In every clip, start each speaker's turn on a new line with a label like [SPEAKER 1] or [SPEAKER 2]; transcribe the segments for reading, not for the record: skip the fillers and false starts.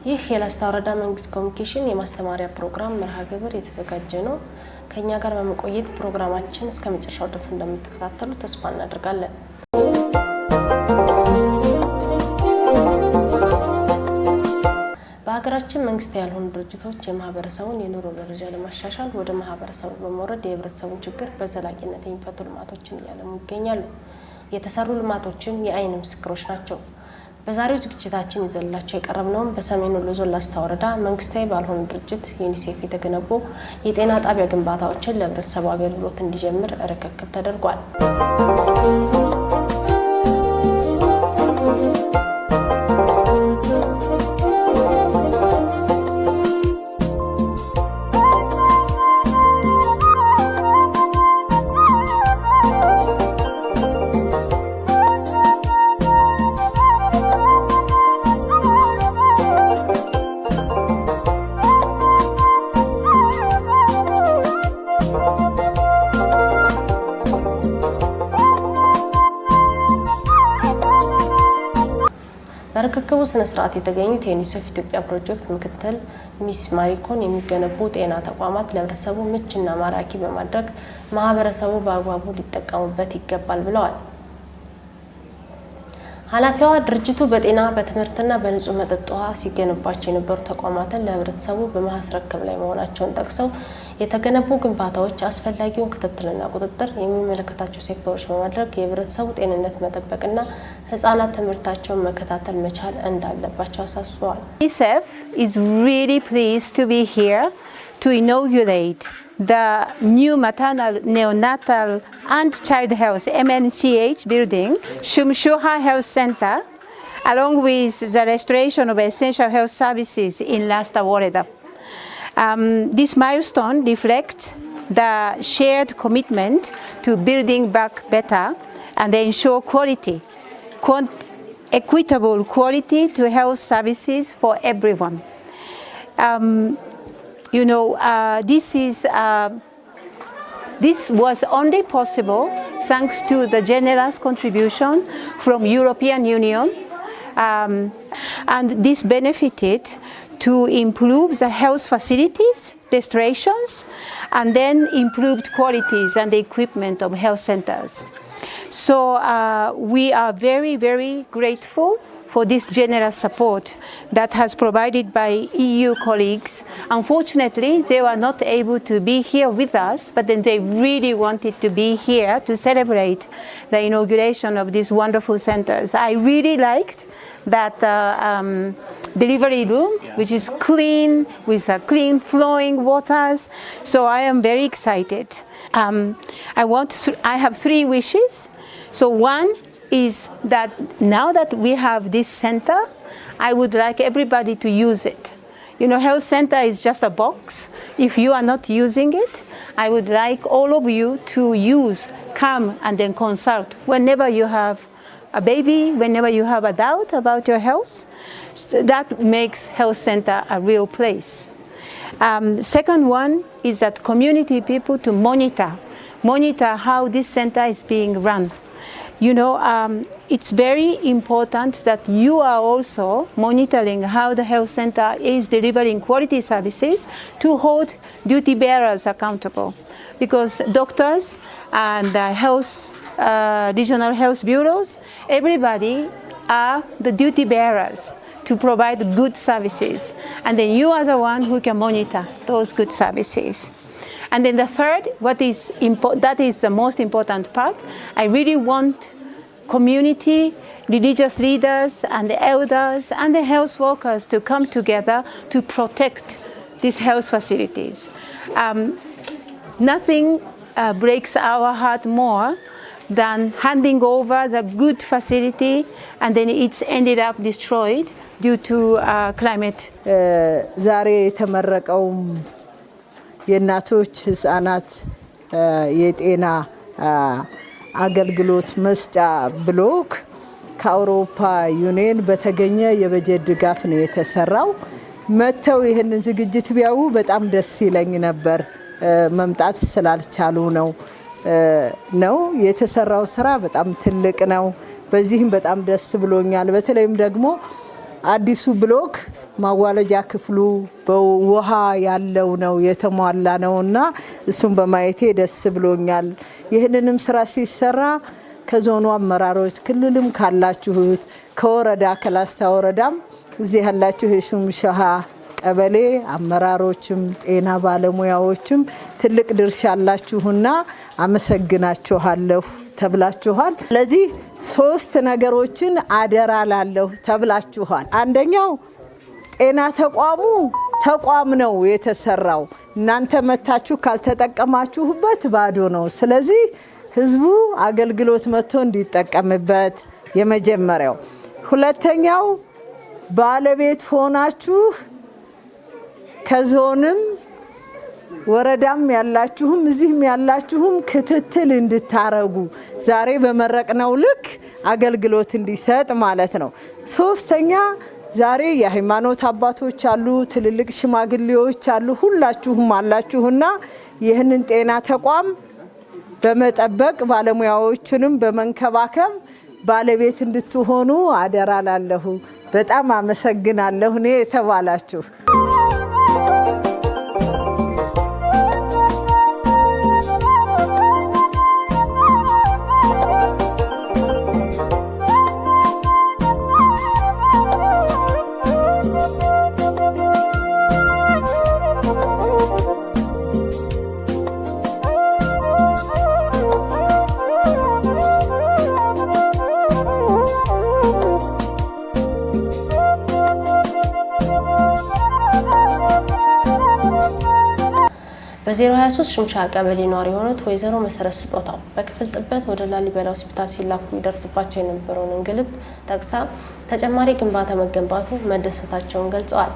[SPEAKER 1] ይህ የላስታ ወረዳ መንግስት ኮሚኒኬሽን የማስተማሪያ ፕሮግራም መርሃ ግብር የተዘጋጀ ነው። ከኛ ጋር በመቆየት ፕሮግራማችን እስከ መጨረሻው ድረስ እንደምትከታተሉ ተስፋ እናደርጋለን። በሀገራችን መንግስት ያልሆኑ ድርጅቶች የማህበረሰቡን የኑሮ ደረጃ ለማሻሻል ወደ ማህበረሰቡ በመውረድ የህብረተሰቡን ችግር በዘላቂነት የሚፈቱ ልማቶችን እያለሙ ይገኛሉ። የተሰሩ ልማቶችም የአይን ምስክሮች ናቸው። በዛሬው ዝግጅታችን ይዘላቸው የቀረብነው በሰሜን ወሎ ዞን ላስታ ወረዳ መንግስታዊ ባልሆኑ ድርጅት ዩኒሴፍ የተገነቡ የጤና ጣቢያ ግንባታዎችን ለህብረተሰቡ አገልግሎት እንዲጀምር ርክክብ ተደርጓል። በርክክቡ ስነ ስርዓት የተገኙት የዩኒሴፍ ኢትዮጵያ ፕሮጀክት ምክትል ሚስ ማሪኮን የሚገነቡ ጤና ተቋማት ለህብረተሰቡ ምቹና ማራኪ በማድረግ ማህበረሰቡ በአግባቡ ሊጠቀሙበት ይገባል ብለዋል። ኃላፊዋ ድርጅቱ በጤና በትምህርትና በንጹህ መጠጥ ውሃ ሲገነባቸው የነበሩ ተቋማትን ለህብረተሰቡ በማስረከብ ላይ መሆናቸውን ጠቅሰው የተገነቡ ግንባታዎች አስፈላጊውን ክትትልና ቁጥጥር የሚመለከታቸው ሴክተሮች በማድረግ የህብረተሰቡ ጤንነት መጠበቅና ህፃናት ትምህርታቸውን መከታተል መቻል እንዳለባቸው አሳስበዋል።
[SPEAKER 2] UNICEF is really pleased to be here to inaugurate the new maternal, neonatal and child health MNCH building, Shumshuha Health Center, along with the restoration of essential health services in Lasta Woreda. This milestone reflects the shared commitment to building back better and ensure quality, equitable quality to health services for everyone. This was only possible thanks to the generous contribution from European Union, and this benefited to improve the health facilities, restorations, and then improved qualities and the equipment of health centers. So we are very, very grateful for this generous support that has provided by EU colleagues. Unfortunately, they were not able to be here with us, but then they really wanted to be here to celebrate the inauguration of these wonderful centers. I really liked that delivery room, which is clean, with clean flowing waters. So I am very excited. I have 3 wishes. So one is that now that we have this center, I would like everybody to use it. You know, health center is just a box. If you are not using it, I would like all of you to come and then consult whenever you have a baby, whenever you have a doubt about your health. That makes health center a real place. Second one is that community people to monitor how this center is being run. You know, it's very important that you are also monitoring how the health center is delivering quality services to hold duty bearers accountable. Because doctors and regional health bureaus, everybody are the duty bearers to provide good services. And then you are the one who can monitor those good services. And then the third, that is the most important part, I really want community, religious leaders and the elders and the health workers to come together to protect these health facilities. Nothing breaks our heart more than handing over the good facility and then it's ended up destroyed due to climate.
[SPEAKER 3] ዛሬ የተመረቀው የእናቶች ህፃናት የጤና አገልግሎት መስጫ ብሎክ ከአውሮፓ ዩኒየን በተገኘ የበጀት ድጋፍ ነው የተሰራው። መተው ይሄንን ዝግጅት ቢያዩ በጣም ደስ ይለኝ ነበር። መምጣት ስላልቻሉ ነው የተሰራው ስራ በጣም ትልቅ ነው። በዚህም በጣም ደስ ብሎኛል። በተለይም ደግሞ አዲሱ ብሎክ ማዋለጃ ክፍሉ በውሃ ያለው ነው የተሟላ ነውና እሱን በማየቴ ደስ ብሎኛል። ይህንንም ስራ ሲሰራ ከዞኑ አመራሮች ክልልም ካላችሁት ከወረዳ ከላስታ ወረዳም እዚህ ያላችሁ የሹምሻሃ ቀበሌ አመራሮችም ጤና ባለሙያዎችም ትልቅ ድርሻ አላችሁና አመሰግናችኋለሁ ተብላችኋል። ስለዚህ 3 ነገሮችን አደራ ላለሁ ተብላችኋል። አንደኛው ጤና ተቋም ነው የተሰራው። እናንተ መታችሁ ካልተጠቀማችሁበት ባዶ ነው። ስለዚህ ህዝቡ አገልግሎት መጥቶ እንዲጠቀምበት የመጀመሪያው። ሁለተኛው ባለቤት ሆናችሁ ከዞንም ወረዳም ያላችሁም እዚህም ያላችሁም ክትትል እንድታረጉ ዛሬ በመረቅነው ልክ አገልግሎት እንዲሰጥ ማለት ነው። ሶስተኛ ዛሬ የሃይማኖት አባቶች አሉ፣ ትልልቅ ሽማግሌዎች አሉ፣ ሁላችሁም አላችሁና ይህንን ጤና ተቋም በመጠበቅ ባለሙያዎችንም በመንከባከብ ባለቤት እንድትሆኑ አደራ ላለሁ። በጣም አመሰግናለሁ እኔ የተባላችሁ።
[SPEAKER 1] በ023 ሽምሻ ቀበሌ ነዋሪ የሆኑት ወይዘሮ መሰረት ስጦታው በክፍል ጥበት ወደ ላሊበላ ሆስፒታል ሲላኩ ይደርስባቸው የነበረውን እንግልት ጠቅሳ ተጨማሪ ግንባታ መገንባቱ መደሰታቸውን ገልጸዋል።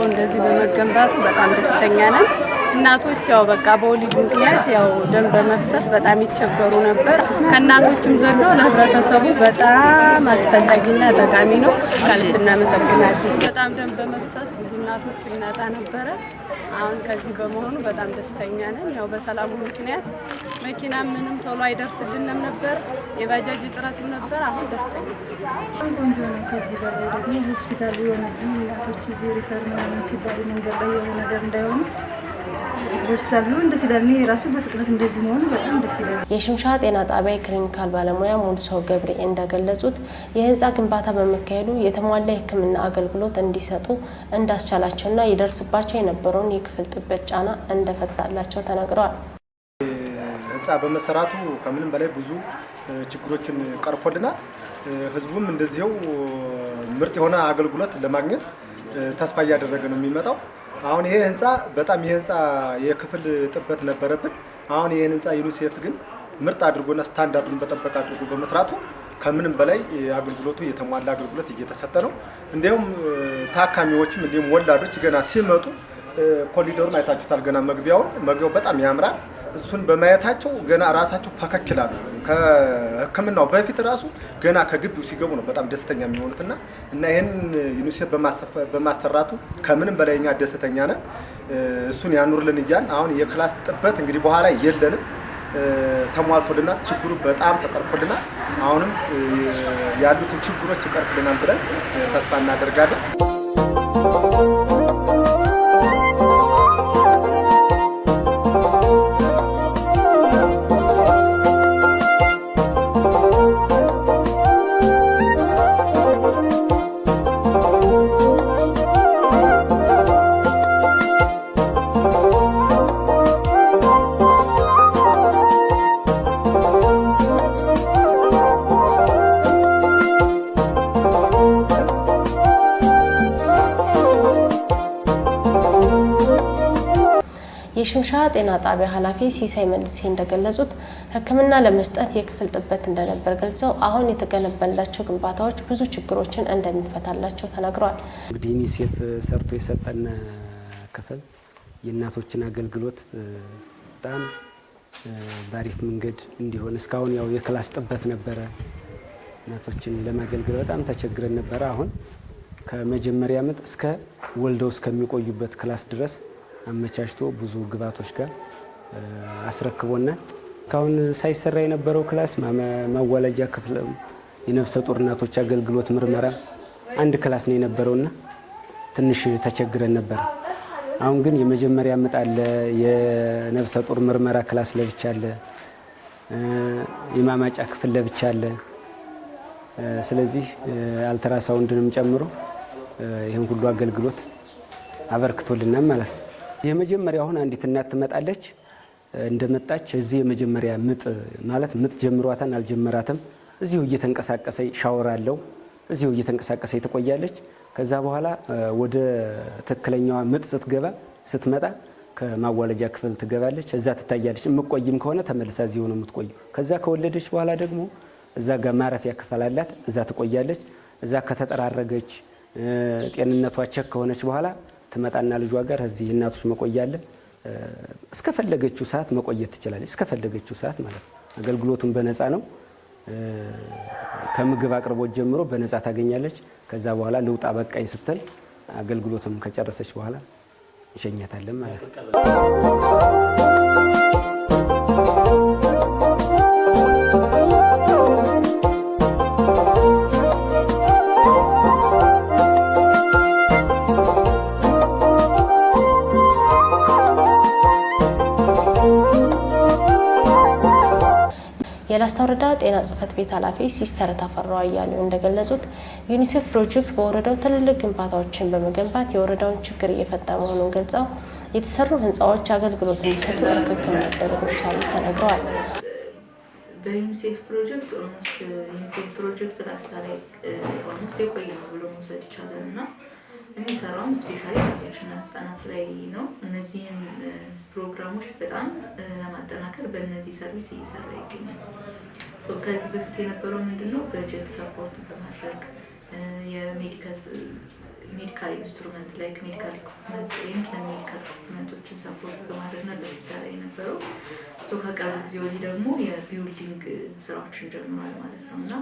[SPEAKER 4] እንደዚህ በመገንባቱ በጣም ደስተኛ ነን። እናቶች ያው በቃ በወሊድ ምክንያት ያው ደም በመፍሰስ በጣም ይቸገሩ ነበር። ከእናቶችም ዘሎ ለህብረተሰቡ በጣም አስፈላጊና ጠቃሚ ነው። ከልብ እናመሰግናለን። በጣም ደም በመፍሰስ ብዙ እናቶች እናጣ ነበረ። አሁን ከዚህ በመሆኑ በጣም ደስተኛ ነን። ያው በሰላሙ ምክንያት መኪና ምንም ቶሎ አይደርስልንም ነበር፣ የባጃጅ እጥረትም ነበር። አሁን ደስተኛ
[SPEAKER 5] ቆንጆ ነው። ከዚህ በላይ ደግሞ ሆስፒታል የሆነ እናቶች እዚህ ሪፈር ምናምን ሲባሉ መንገድ ላይ የሆነ ነገር እንዳይሆኑ ሆስፒታል ነው እንደዚህ ለኔ ራሱ በፍጥነት እንደዚህ መሆኑ በጣም ደስ ይላል።
[SPEAKER 1] የሽምሻ ጤና ጣቢያ ክሊኒካል ባለሙያ ሙሉ ሰው ገብሬ እንደገለጹት የህንጻ ግንባታ በመካሄዱ የተሟላ የሕክምና አገልግሎት እንዲሰጡ እንዳስቻላቸውና ይደርስባቸው የነበረውን የክፍል ጥበት ጫና እንደፈታላቸው ተናግረዋል።
[SPEAKER 6] ህንጻ በመሰራቱ ከምንም በላይ ብዙ ችግሮችን ቀርፎልናል። ህዝቡም እንደዚህው ምርጥ የሆነ አገልግሎት ለማግኘት ተስፋ እያደረገ ነው የሚመጣው። አሁን ይሄ ህንጻ በጣም የክፍል ጥበት ነበረብን። አሁን ይሄን ህንጻ ዩኒሴፍ ግን ምርጥ አድርጎና ስታንዳርዱን በጠበቀ አድርጎ በመስራቱ ከምንም በላይ አገልግሎቱ የተሟላ አገልግሎት እየተሰጠ ነው። እንዲሁም ታካሚዎችም እንዲሁም ወላዶች ገና ሲመጡ ኮሪዶሩን አይታችሁታል። ገና መግቢያው በጣም ያምራል። እሱን በማየታቸው ገና ራሳቸው ፈከክ ይላሉ። ከህክምናው በፊት ራሱ ገና ከግቢው ሲገቡ ነው በጣም ደስተኛ የሚሆኑትና እና ይሄን ዩኒሴፍ በማሰራቱ ከምንም በላይ እኛ ደስተኛ ነን። እሱን ያኑርልን እያልን አሁን የክላስ ጥበት እንግዲህ በኋላ የለንም፣ ተሟልቶልናል። ችግሩ በጣም ተቀርፎልናል። አሁንም ያሉትን ችግሮች ይቀርፍልናል ብለን ተስፋ እናደርጋለን።
[SPEAKER 1] የሽምሻ ጤና ጣቢያ ኃላፊ ሲሳይ መልሴ እንደገለጹት ሕክምና ለመስጠት የክፍል ጥበት እንደነበር ገልጸው አሁን የተገነባላቸው ግንባታዎች ብዙ ችግሮችን እንደሚፈታላቸው ተናግረዋል።
[SPEAKER 7] እንግዲህ ዩኒሴፍ ሰርቶ የሰጠን ክፍል የእናቶችን አገልግሎት በጣም ባሪፍ መንገድ እንዲሆን እስካሁን ያው የክላስ ጥበት ነበረ። እናቶችን ለማገልገል በጣም ተቸግረን ነበረ። አሁን ከመጀመሪያ ምጥ እስከ ወልደው እስከሚቆዩበት ክላስ ድረስ አመቻችቶ ብዙ ግብዓቶች ጋር አስረክቦናል። እስካሁን ሳይሰራ የነበረው ክላስ ማዋለጃ ክፍል፣ የነፍሰ ጡር እናቶች አገልግሎት ምርመራ አንድ ክላስ ነው የነበረውና ትንሽ ተቸግረን ነበር። አሁን ግን የመጀመሪያ ምጥ አለ፣ የነፍሰ ጡር ምርመራ ክላስ ለብቻ አለ፣ የማማጫ ክፍል ለብቻ አለ። ስለዚህ አልትራሳውንድንም ጨምሮ ይህን ሁሉ አገልግሎት አበርክቶልናል ማለት ነው። የመጀመሪያ አሁን አንዲት እናት ትመጣለች። እንደመጣች እዚህ የመጀመሪያ ምጥ ማለት ምጥ ጀምሯታን አልጀመራትም እዚሁ እየተንቀሳቀሰ ሻወር አለው እዚሁ እየተንቀሳቀሰ ትቆያለች። ከዛ በኋላ ወደ ትክክለኛዋ ምጥ ስትመጣ ከማዋለጃ ክፍል ትገባለች። እዛ ትታያለች። የምትቆይም ከሆነ ተመልሳ እዚሁ ነው የምትቆየው። ከዛ ከወለደች በኋላ ደግሞ እዛ ጋር ማረፊያ ክፍል አላት። እዛ ትቆያለች። እዛ ከተጠራረገች ጤንነቷ ቸክ ከሆነች በኋላ ትመጣና ልጇ ጋር እዚህ እናቶች መቆያ አለ። እስከፈለገችው ሰዓት መቆየት ትችላለች። እስከፈለገችው ሰዓት ማለት ነው። አገልግሎቱን በነፃ ነው። ከምግብ አቅርቦት ጀምሮ በነፃ ታገኛለች። ከዛ በኋላ ልውጣ በቃኝ ስትል አገልግሎቱን ከጨረሰች በኋላ እንሸኛታለን ማለት ነው።
[SPEAKER 1] የላስታ ወረዳ ጤና ጽሕፈት ቤት ኃላፊ ሲስተር ተፈራው አያሌው እንደገለጹት ዩኒሴፍ ፕሮጀክት በወረዳው ትልልቅ ግንባታዎችን በመገንባት የወረዳውን ችግር እየፈታ መሆኑን ገልጸው የተሰሩ ህንፃዎች አገልግሎት እንዲሰጡ ርክክብ መደረግ መቻሉ ተነግረዋል።
[SPEAKER 8] በዩኒሴፍ ፕሮጀክት ዩኒሴፍ ፕሮጀክት ላስታ ላይ የቆየ ነው ብሎ መውሰድ ይቻላል እና የሚሰራውም ስፔሻሊ እናቶችና ህጻናት ላይ ነው። እነዚህን ፕሮግራሞች በጣም ለማጠናከር በእነዚህ ሰርቪስ እየሰራ ይገኛል። ከዚህ በፊት የነበረው ምንድነው በጀት ሰፖርት በማድረግ የሜዲካል ኢንስትሩመንት ላይክ ሜዲካል ኢኩፕመንቶችን ሰፖርት በማድረግ ነበር ሲሰራ የነበረው። ከቅርብ ጊዜ ወዲህ ደግሞ የቢውልዲንግ ስራዎችን ጀምሯል ማለት ነው እና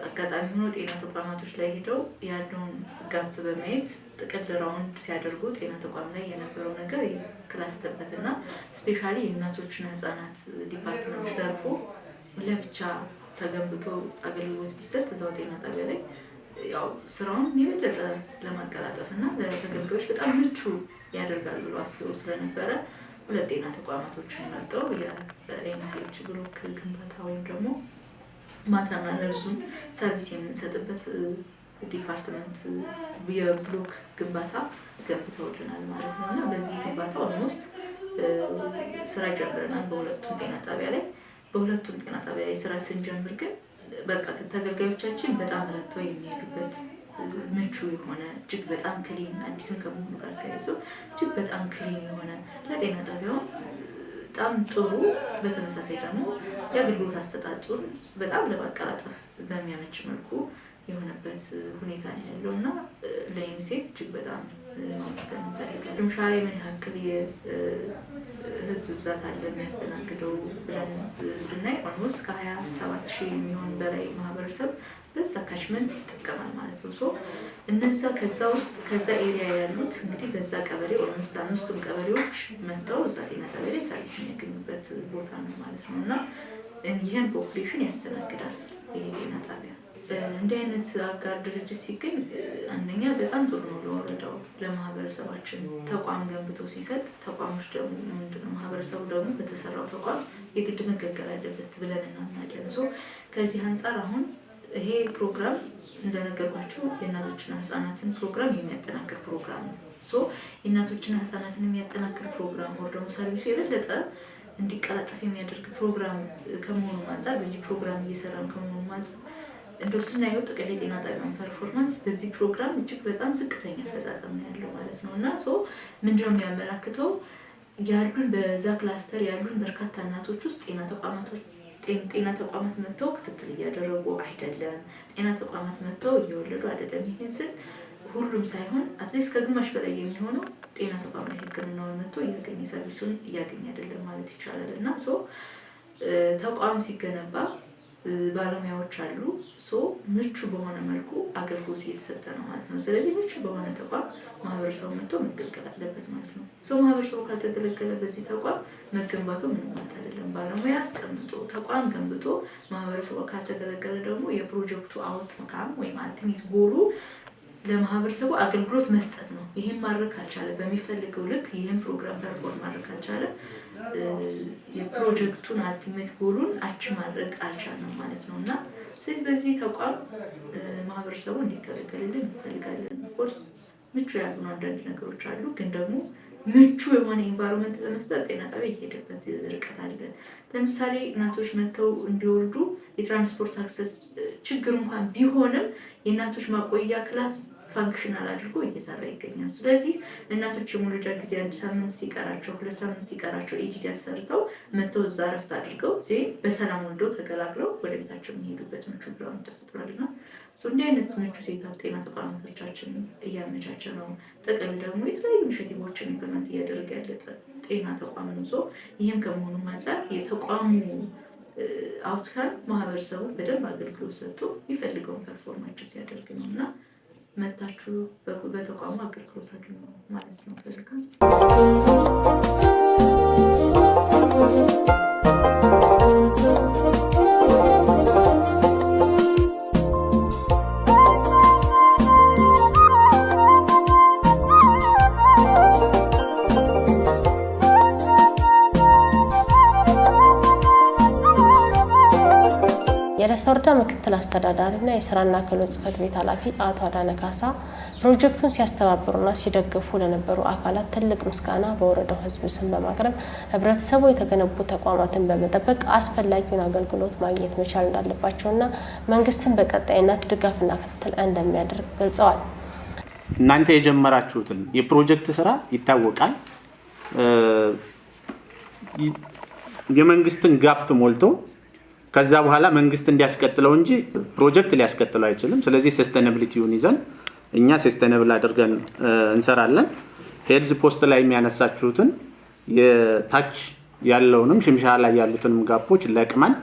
[SPEAKER 8] አጋጣሚ ሆኖ ጤና ተቋማቶች ላይ ሄደው ያለውን ጋፕ በማየት ጥቅል ራውንድ ሲያደርጉ ጤና ተቋም ላይ የነበረው ነገር የክላስ ጥበትና ስፔሻሊ የእናቶችና ህጻናት ዲፓርትመንት ዘርፎ ለብቻ ተገንብቶ አገልግሎት ቢሰጥ እዛው ጤና ጣቢያ ላይ ያው ስራውን የበለጠ ለማቀላጠፍና ለተገልጋዮች በጣም ምቹ ያደርጋል ብሎ አስበው ስለነበረ ሁለት ጤና ተቋማቶችን መርጠው የኤምሲኤች ብሎክ ግንባታ ወይም ደግሞ ማታና ነርሱን ሰርቪስ የምንሰጥበት ዲፓርትመንት የብሎክ ግንባታ ገንብተውልናል ማለት ነው እና በዚህ ግንባታ ኦልሞስት ስራ ጀምረናል በሁለቱም ጤና ጣቢያ ላይ። በሁለቱም ጤና ጣቢያ ላይ ስራ ስንጀምር ግን በቃ ተገልጋዮቻችን በጣም ረድተው የሚሄዱበት ምቹ የሆነ እጅግ በጣም ክሊን አዲስም ከመሆኑ ጋር ተያይዞ እጅግ በጣም ክሊን የሆነ ለጤና ጣቢያው በጣም ጥሩ በተመሳሳይ ደግሞ የአገልግሎት አሰጣጡን በጣም ለማቀላጠፍ በሚያመች መልኩ የሆነበት ሁኔታ ነው ያለው እና ለዩኒሴፍ እጅግ በጣም ማመስገን እንፈልጋለን። ሻሌ ምን ያክል የህዝብ ብዛት አለ የሚያስተናግደው ብለን ስናይ ኦልሞስት ከ27,000 የሚሆን በላይ ማህበረሰብ በዛ ካችመንት ይጠቀማል ማለት ነው። እነዛ ከዛ ውስጥ ከዛ ኤሪያ ያሉት እንግዲህ በዛ ቀበሌ ኦልሞስት 5ቱም ቀበሌዎች መጥተው እዛ ጤና ጣቢያ ላይ ሰርቪስ የሚያገኙበት ቦታ ነው ማለት ነው እና ይህን ፖፑሌሽን ያስተናግዳል ይሄ ጤና ጣቢያ። እንዲህ አይነት አጋር ድርጅት ሲገኝ አንደኛ በጣም ጥሩ ነው ለወረዳው ለማህበረሰባችን ተቋም ገንብቶ ሲሰጥ ተቋሞች ደግሞ ምንድነው ማህበረሰቡ ደግሞ በተሰራው ተቋም የግድ መገልገል አለበት ብለን እናምናለን። ከዚህ አንጻር አሁን ይሄ ፕሮግራም እንደነገርኳችሁ የእናቶችና ህጻናትን ፕሮግራም የሚያጠናክር ፕሮግራም ነው። የእናቶችና ህጻናትን የሚያጠናክር ፕሮግራም ወር ደግሞ ሰርቪሱ የበለጠ እንዲቀላጠፍ የሚያደርግ ፕሮግራም ከመሆኑ አንጻር በዚህ ፕሮግራም እየሰራን ከመሆኑ አንጻር እንደው ስናየው ጥቅል የጤና ጣቢያን ፐርፎርማንስ በዚህ ፕሮግራም እጅግ በጣም ዝቅተኛ አፈጻጸም ነው ያለው ማለት ነው እና ምንድነው የሚያመላክተው ያሉን በዛ ክላስተር ያሉን በርካታ እናቶች ውስጥ ጤና ተቋማት መጥተው ክትትል እያደረጉ አይደለም። ጤና ተቋማት መጥተው እየወለዱ አይደለም። ይህን ስል ሁሉም ሳይሆን አትሊስት ከግማሽ በላይ የሚሆነው ጤና ተቋም ላይ ሕክምናውን መጥቶ እያገኘ ሰርቪሱን እያገኘ አይደለም ማለት ይቻላል። እና ተቋም ሲገነባ ባለሙያዎች አሉ። ምቹ በሆነ መልኩ አገልግሎት እየተሰጠ ነው ማለት ነው። ስለዚህ ምቹ በሆነ ተቋም ማህበረሰቡ መጥቶ መገልገል አለበት ማለት ነው። ማህበረሰቡ ካልተገለገለ በዚህ ተቋም መገንባቱ ምንም ማለት አይደለም። ባለሙያ አስቀምጦ ተቋም ገንብቶ ማህበረሰቡ ካልተገለገለ ደግሞ የፕሮጀክቱ አውትካም ወይም አልቲሜት ጎሉ ለማህበረሰቡ አገልግሎት መስጠት ነው። ይሄን ማድረግ ካልቻለ በሚፈልገው ልክ ይሄን ፕሮግራም ፐርፎርም ማድረግ ካልቻለ የፕሮጀክቱን አልቲሜት ጎሉን ማድረግ አልቻለም ማለት ነው። እና ስለዚህ በዚህ ተቋም ማህበረሰቡ እንዲገለገልልን እንፈልጋለን። ኦፍኮርስ ምቹ ያልሆኑ አንዳንድ ነገሮች አሉ፣ ግን ደግሞ ምቹ የሆነ ኢንቫይሮንመንት ለመፍጠር ጤና ጣቢያ እየሄደበት ርቀት አለ። ለምሳሌ እናቶች መጥተው እንዲወልዱ የትራንስፖርት አክሰስ ችግር እንኳን ቢሆንም የእናቶች ማቆያ ክላስ ፋንክሽናል አድርጎ እየሰራ ይገኛል። ስለዚህ እናቶች የመውለጃ ጊዜ 1 ሳምንት ሲቀራቸው 2 ሳምንት ሲቀራቸው ኤዲዲ አሰርተው መጥተው እዛ ረፍት አድርገው በሰላም ወልደው ተገላግለው ወደ ቤታቸው የሚሄዱበት ምቹ ግራውንድ ተፈጥሯልና እንዲህ አይነት ምቹ ሴታፕ ጤና ተቋማቶቻችን እያመቻቸ ነው። ጥቅል ደግሞ የተለያዩ ኢኒሼቲቮችን ኢምፕሊመንት እያደረገ ያለ ጤና ተቋም ነው። ይህም ከመሆኑ አንፃር የተቋሙ አውትካም ማህበረሰቡ በደንብ አገልግሎት ሰጥቶ የሚፈልገውን ፐርፎርማንስ ሲያደርግ ነው እና መታችሁ በተቋሙ አገልግሎት አግኙ ማለት ነው ፈልጋለሁ።
[SPEAKER 1] የደስታ ወረዳ ምክትል አስተዳዳሪና የስራና ክህሎት ጽሕፈት ቤት ኃላፊ አቶ አዳነ ካሳ ፕሮጀክቱን ሲያስተባብሩና ሲደግፉ ለነበሩ አካላት ትልቅ ምስጋና በወረዳው ሕዝብ ስም በማቅረብ ህብረተሰቡ የተገነቡ ተቋማትን በመጠበቅ አስፈላጊውን አገልግሎት ማግኘት መቻል እንዳለባቸውና መንግስትን በቀጣይነት ድጋፍና ክትትል እንደሚያደርግ ገልጸዋል።
[SPEAKER 9] እናንተ የጀመራችሁትን የፕሮጀክት ስራ ይታወቃል። የመንግስትን ጋፕ ሞልቶ ከዛ በኋላ መንግስት እንዲያስቀጥለው እንጂ ፕሮጀክት ሊያስቀጥለው አይችልም። ስለዚህ ሰስቴናቢሊቲውን ይዘን እኛ ሰስቴናብል አድርገን እንሰራለን። ሄልዝ ፖስት ላይ የሚያነሳችሁትን የታች ያለውንም ሽምሻ ላይ ያሉትንም ጋፖች ለቅመን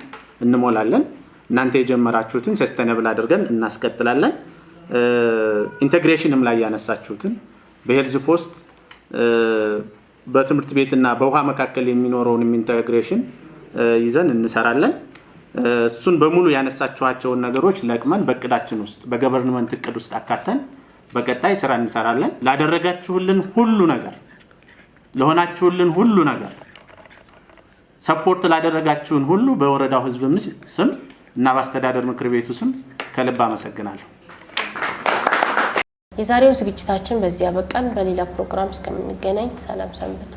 [SPEAKER 9] እንሞላለን። እናንተ የጀመራችሁትን ሰስቴናብል አድርገን እናስቀጥላለን። ኢንተግሬሽንም ላይ ያነሳችሁትን በሄልዝ ፖስት በትምህርት ቤትና በውሃ መካከል የሚኖረውን ኢንተግሬሽን ይዘን እንሰራለን። እሱን በሙሉ ያነሳችኋቸውን ነገሮች ለቅመን በእቅዳችን ውስጥ በገቨርንመንት እቅድ ውስጥ አካተን በቀጣይ ስራ እንሰራለን። ላደረጋችሁልን ሁሉ ነገር፣ ለሆናችሁልን ሁሉ ነገር፣ ሰፖርት ላደረጋችሁን ሁሉ በወረዳው ህዝብ ስም እና በአስተዳደር ምክር ቤቱ ስም ከልብ አመሰግናለሁ።
[SPEAKER 1] የዛሬው ዝግጅታችን በዚህ ያበቃን። በሌላ ፕሮግራም እስከምንገናኝ ሰላም ሰንብቱ።